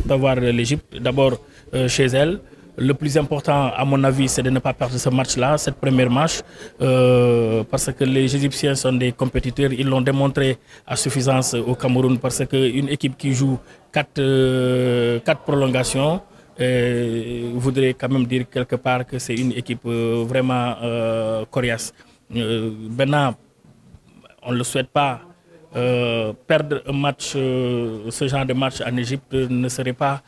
D'avoir l'Égypte d'abord chez elle. Le plus important, à mon avis, c'est de ne pas perdre ce match-là, cette première match, parce que les Égyptiens sont des compétiteurs. Ils l'ont démontré à suffisance au Cameroun, parce qu'une équipe qui joue 4 prolongations voudrait quand même dire quelque part que c'est une équipe vraiment coriace. Maintenant, on ne le souhaite pas. Perdre un match, ce genre de match en Égypte ne serait pas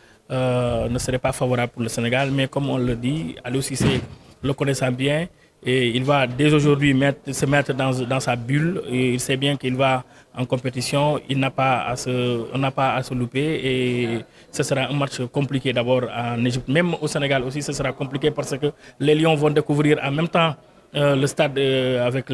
favorable pour le Sénégal, mais comme on le dit, Aliou Cissé le connaissant bien, et il va dès aujourd'hui se mettre dans sa bulle, et il sait bien qu'il va en compétition, on n'a pas à se louper, et ce sera un match compliqué d'abord en Égypte. Même au Sénégal aussi, ce sera compliqué parce que les Lions vont découvrir en même temps le stade avec que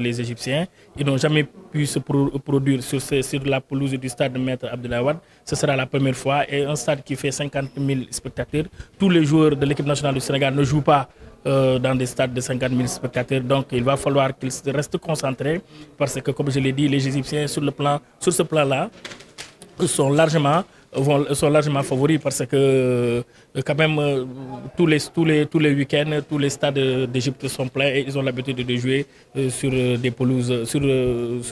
les Égyptiens. Ils n'ont jamais pu se produire sur la pelouse du stade de Maître Abdoulaye Wade. Ce sera la première fois. Et un stade qui fait 50 000 spectateurs. Tous les joueurs de l'équipe nationale du Sénégal ne jouent pas dans des stades de 50 000 spectateurs. Donc il va falloir qu'ils restent concentrés. Parce que, comme je l'ai dit, les Égyptiens sur ce plan-là sont largement favoris, parce que quand même tous les week-ends, tous les stades d'Égypte sont pleins, et ils ont l'habitude de jouer sur des pelouses, sur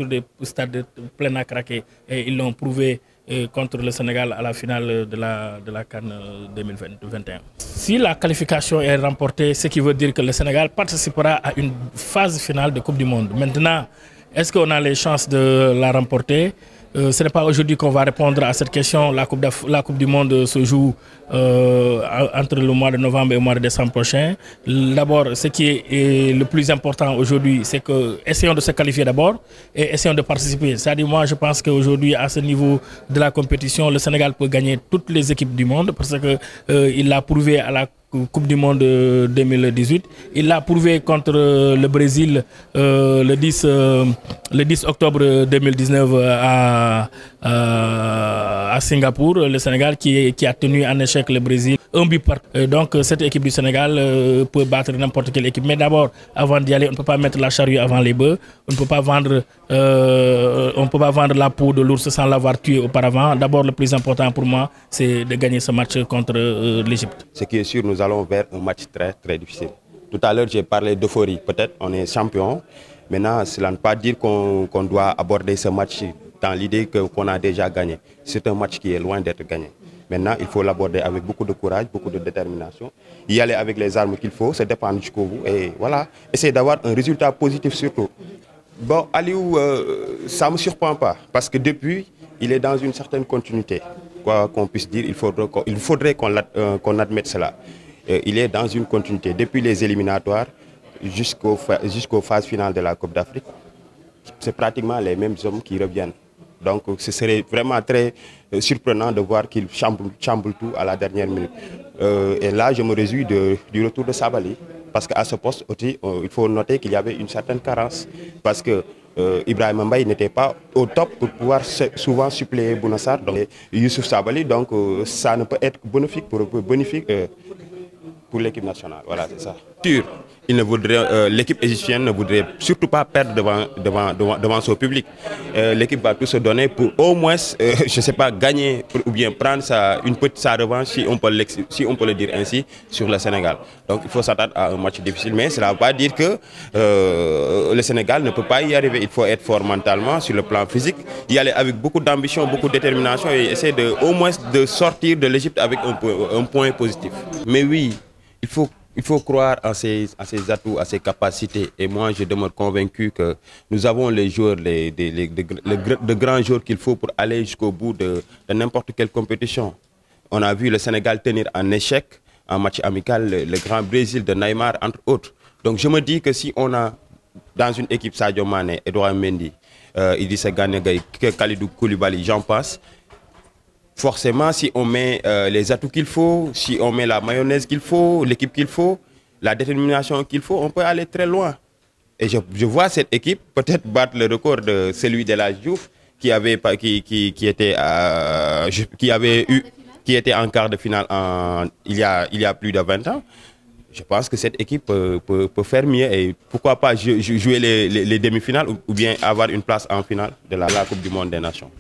des stades pleins à craquer, et ils l'ont prouvé contre le Sénégal à la finale de la CAN 2021. Si la qualification est remportée, ce qui veut dire que le Sénégal participera à une phase finale de Coupe du Monde. Maintenant, est-ce qu'on a les chances de la remporter? Ce n'est pas aujourd'hui qu'on va répondre à cette question. La Coupe du Monde se joue entre le mois de novembre et le mois de décembre prochain. D'abord, ce qui est le plus important aujourd'hui, c'est que essayons de se qualifier d'abord et essayons de participer. C'est-à-dire, moi, je pense qu'aujourd'hui, à ce niveau de la compétition, le Sénégal peut gagner toutes les équipes du monde, parce qu'il l'a prouvé à la Coupe du Monde 2018. Il l'a prouvé contre le Brésil le 10 octobre 2019 à Singapour. Le Sénégal qui a tenu en échec le Brésil un but par. Donc cette équipe du Sénégal peut battre n'importe quelle équipe. Mais d'abord, avant d'y aller, on ne peut pas mettre la charrue avant les bœufs. On ne peut pas vendre la peau de l'ours sans l'avoir tué auparavant. D'abord, le plus important pour moi, c'est de gagner ce match contre l'Égypte. Ce qui est sûr, nous allons vers un match très très difficile. Tout à l'heure, j'ai parlé d'euphorie. Peut-être on est champion. Maintenant, cela ne veut pas dire qu'on doit aborder ce match dans l'idée qu'on a déjà gagné. C'est un match qui est loin d'être gagné. Maintenant, il faut l'aborder avec beaucoup de courage, beaucoup de détermination. Y aller avec les armes qu'il faut, se défendre jusqu'au bout. Et voilà, essayer d'avoir un résultat positif surtout. Bon, Aliou, ça ne me surprend pas. Parce que depuis, il est dans une certaine continuité. Quoi qu'on puisse dire, il faudrait qu'on admette cela. Il est dans une continuité. Depuis les éliminatoires jusqu'aux phases finales de la Coupe d'Afrique, c'est pratiquement les mêmes hommes qui reviennent. Donc ce serait vraiment très surprenant de voir qu'il chamboule tout à la dernière minute. Et là, je me réjouis du retour de Sabaly. Parce qu'à ce poste, il faut noter qu'il y avait une certaine carence. Parce que Ibrahima Mbaye n'était pas au top pour pouvoir souvent suppléer Bouna Sarr, donc Youssouf Sabaly. Donc ça ne peut être bénéfique pour l'équipe nationale. Voilà, c'est ça. L'équipe égyptienne ne voudrait surtout pas perdre devant son public. L'équipe va tout se donner pour au moins, je ne sais pas, gagner ou bien prendre sa revanche, si on peut le dire ainsi, sur le Sénégal. Donc il faut s'attendre à un match difficile, mais cela ne veut pas dire que le Sénégal ne peut pas y arriver. Il faut être fort mentalement, sur le plan physique, y aller avec beaucoup d'ambition, beaucoup de détermination et essayer au moins de sortir de l'Égypte avec un point positif. Mais oui, il faut croire à ses atouts, à ses capacités. Et moi, je demeure convaincu que nous avons les joueurs, de grands joueurs qu'il faut pour aller jusqu'au bout de n'importe quelle compétition. On a vu le Sénégal tenir en échec en match amical le grand Brésil de Neymar, entre autres. Donc je me dis que si on a dans une équipe Sadio Mané, Edouard Mendy, Idrissa Gana Gueye, Kalidou Koulibaly, j'en passe, forcément, si on met les atouts qu'il faut, si on met la mayonnaise qu'il faut, l'équipe qu'il faut, la détermination qu'il faut, on peut aller très loin. Et je vois cette équipe peut-être battre le record de celui de la Diouf qui était en quart de finale il y a plus de 20 ans. Je pense que cette équipe peut faire mieux et pourquoi pas jouer les demi-finales ou bien avoir une place en finale de la Coupe du Monde des Nations.